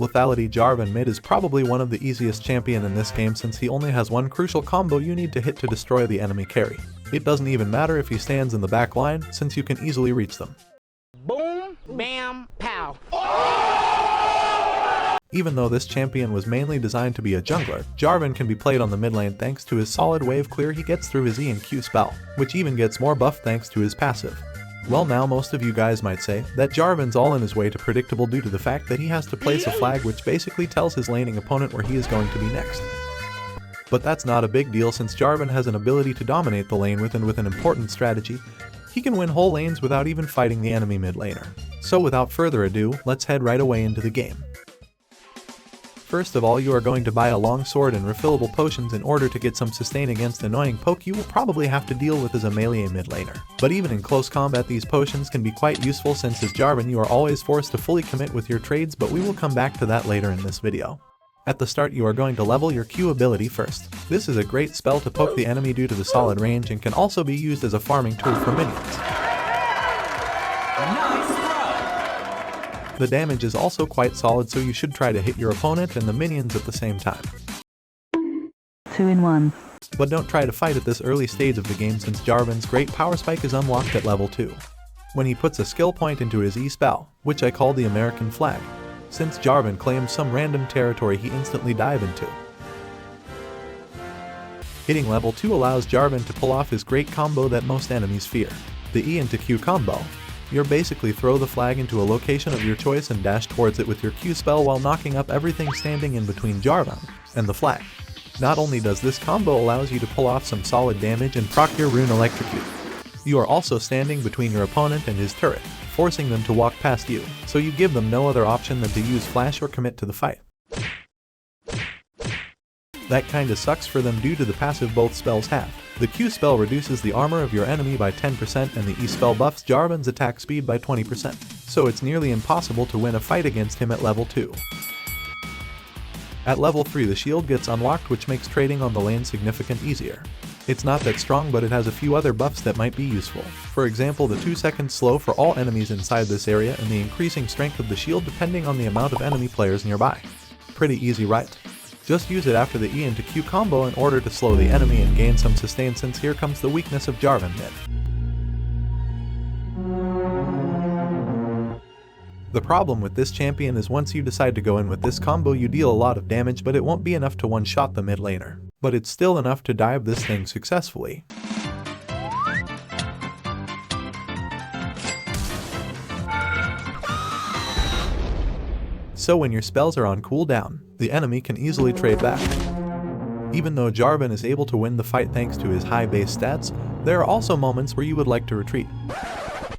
Lethality Jarvan Mid is probably one of the easiest champion in this game since he only has one crucial combo you need to hit to destroy the enemy carry. It doesn't even matter if he stands in the back line since you can easily reach them. Boom, bam, pow. Even though this champion was mainly designed to be a jungler, Jarvan can be played on the mid lane thanks to his solid wave clear he gets through his E and Q spell, which even gets more buff thanks to his passive. Well, now most of you guys might say that Jarvan's all in his way to predictable due to the fact that he has to place a flag which basically tells his laning opponent where he is going to be next. But that's not a big deal since Jarvan has an ability to dominate the lane with an important strategy. He can win whole lanes without even fighting the enemy mid laner. So without further ado, let's head right away into the game. First of all, you are going to buy a long sword and refillable potions in order to get some sustain against annoying poke you will probably have to deal with as a melee mid laner. But even in close combat these potions can be quite useful since as Jarvan you are always forced to fully commit with your trades, but we will come back to that later in this video. At the start you are going to level your Q ability first. This is a great spell to poke the enemy due to the solid range and can also be used as a farming tool for minions. The damage is also quite solid, so you should try to hit your opponent and the minions at the same time. 2 in 1. But don't try to fight at this early stage of the game since Jarvan's great power spike is unlocked at level 2. When he puts a skill point into his E spell, which I call the American flag, since Jarvan claims some random territory he instantly dive into. Hitting level 2 allows Jarvan to pull off his great combo that most enemies fear, the E into Q combo. You'll basically throw the flag into a location of your choice and dash towards it with your Q spell while knocking up everything standing in between Jarvan and the flag. Not only does this combo allows you to pull off some solid damage and proc your rune electrocute, you are also standing between your opponent and his turret, forcing them to walk past you, so you give them no other option than to use flash or commit to the fight. That kinda sucks for them due to the passive both spells have. The Q spell reduces the armor of your enemy by 10% and the E spell buffs Jarvan's attack speed by 20%, so it's nearly impossible to win a fight against him at level 2. At level 3 the shield gets unlocked, which makes trading on the lane significantly easier. It's not that strong, but it has a few other buffs that might be useful. For example, the 2-second slow for all enemies inside this area and the increasing strength of the shield depending on the amount of enemy players nearby. Pretty easy, right? Just use it after the E into Q combo in order to slow the enemy and gain some sustain, since here comes the weakness of Jarvan Mid. The problem with this champion is once you decide to go in with this combo you deal a lot of damage, but it won't be enough to one-shot the mid laner. But it's still enough to dive this thing successfully. So when your spells are on cooldown, the enemy can easily trade back. Even though Jarvan is able to win the fight thanks to his high base stats, there are also moments where you would like to retreat.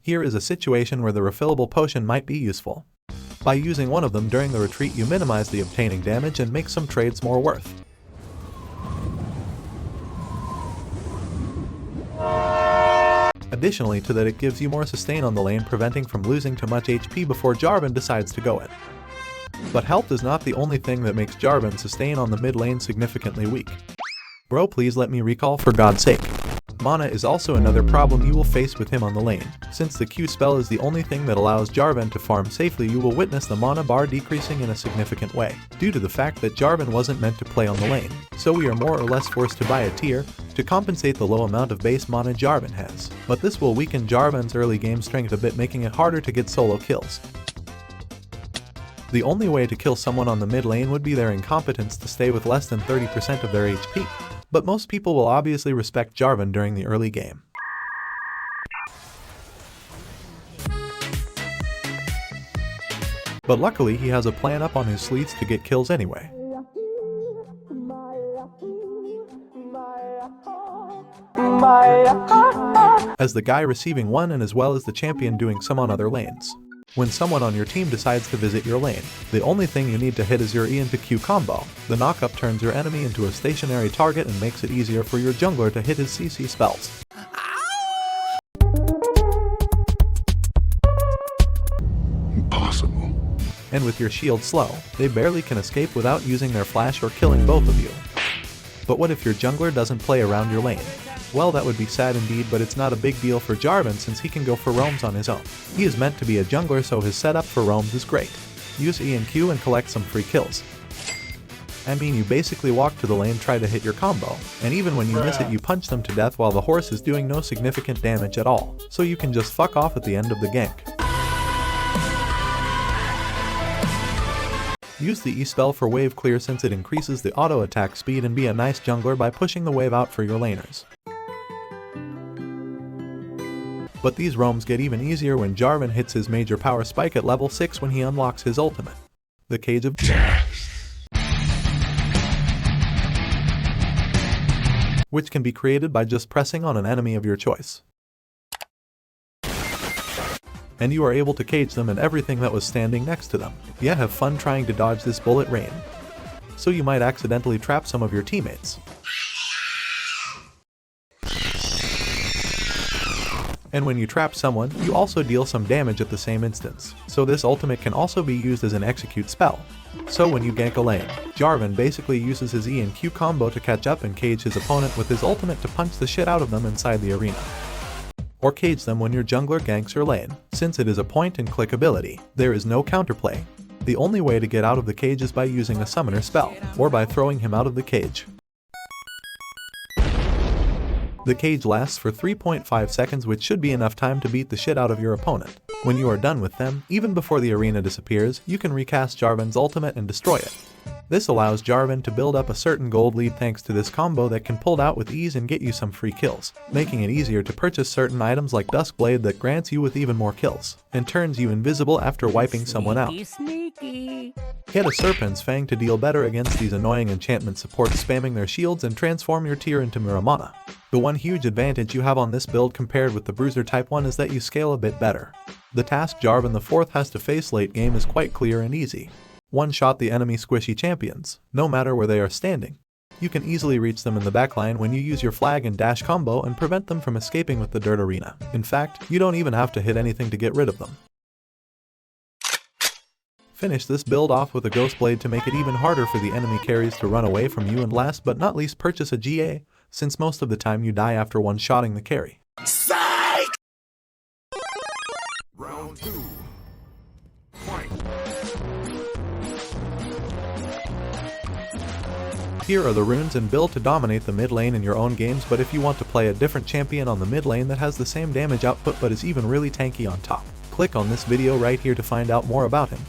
Here is a situation where the refillable potion might be useful. By using one of them during the retreat you minimize the obtaining damage and make some trades more worth. Additionally to that, it gives you more sustain on the lane, preventing from losing too much HP before Jarvan decides to go in. But health is not the only thing that makes Jarvan sustain on the mid lane significantly weak. Bro, please let me recall, for God's sake. Mana is also another problem you will face with him on the lane. Since the Q spell is the only thing that allows Jarvan to farm safely, you will witness the mana bar decreasing in a significant way, due to the fact that Jarvan wasn't meant to play on the lane, so we are more or less forced to buy a tier to compensate the low amount of base mana Jarvan has. But this will weaken Jarvan's early game strength a bit, making it harder to get solo kills. The only way to kill someone on the mid lane would be their incompetence to stay with less than 30% of their HP, but most people will obviously respect Jarvan during the early game. But luckily he has a plan up on his sleeves to get kills anyway. As the guy receiving one and as well as the champion doing some on other lanes. When someone on your team decides to visit your lane, the only thing you need to hit is your E into Q combo. The knockup turns your enemy into a stationary target and makes it easier for your jungler to hit his CC spells. Impossible. And with your shield slow, they barely can escape without using their flash or killing both of you. But what if your jungler doesn't play around your lane? Well, that would be sad indeed, but it's not a big deal for Jarvan since he can go for roams on his own. He is meant to be a jungler, so his setup for roams is great. Use E and Q and collect some free kills. I mean, you basically walk to the lane, try to hit your combo, and even when you miss it you punch them to death while the horse is doing no significant damage at all, so you can just fuck off at the end of the gank. Use the E spell for wave clear since it increases the auto attack speed, and be a nice jungler by pushing the wave out for your laners. But these roams get even easier when Jarvan hits his major power spike at level 6 when he unlocks his ultimate, the Cage of Death, which can be created by just pressing on an enemy of your choice. And you are able to cage them and everything that was standing next to them, yet have fun trying to dodge this bullet rain. So you might accidentally trap some of your teammates. And when you trap someone, you also deal some damage at the same instance, so this ultimate can also be used as an execute spell. So when you gank a lane, Jarvan basically uses his E and Q combo to catch up and cage his opponent with his ultimate to punch the shit out of them inside the arena. Or cage them when your jungler ganks your lane. Since it is a point and click ability, there is no counterplay. The only way to get out of the cage is by using a summoner spell, or by throwing him out of the cage. The cage lasts for 3.5 seconds, which should be enough time to beat the shit out of your opponent. When you are done with them, even before the arena disappears, you can recast Jarvan's ultimate and destroy it. This allows Jarvan to build up a certain gold lead thanks to this combo that can pull out with ease and get you some free kills, making it easier to purchase certain items like Duskblade that grants you with even more kills, and turns you invisible after wiping someone out. Get a Serpent's Fang to deal better against these annoying enchantment supports spamming their shields, and transform your tier into Miramana. The one huge advantage you have on this build compared with the Bruiser type one is that you scale a bit better. The task Jarvan IV has to face late game is quite clear and easy. One-shot the enemy squishy champions, no matter where they are standing. You can easily reach them in the backline when you use your flag and dash combo and prevent them from escaping with the dirt arena. In fact, you don't even have to hit anything to get rid of them. Finish this build off with a Ghost Blade to make it even harder for the enemy carries to run away from you, and last but not least purchase a GA, since most of the time you die after one-shotting the carry. Psych! Round 2. Fight! Here are the runes and build to dominate the mid lane in your own games, but if you want to play a different champion on the mid lane that has the same damage output but is even really tanky on top, click on this video right here to find out more about him.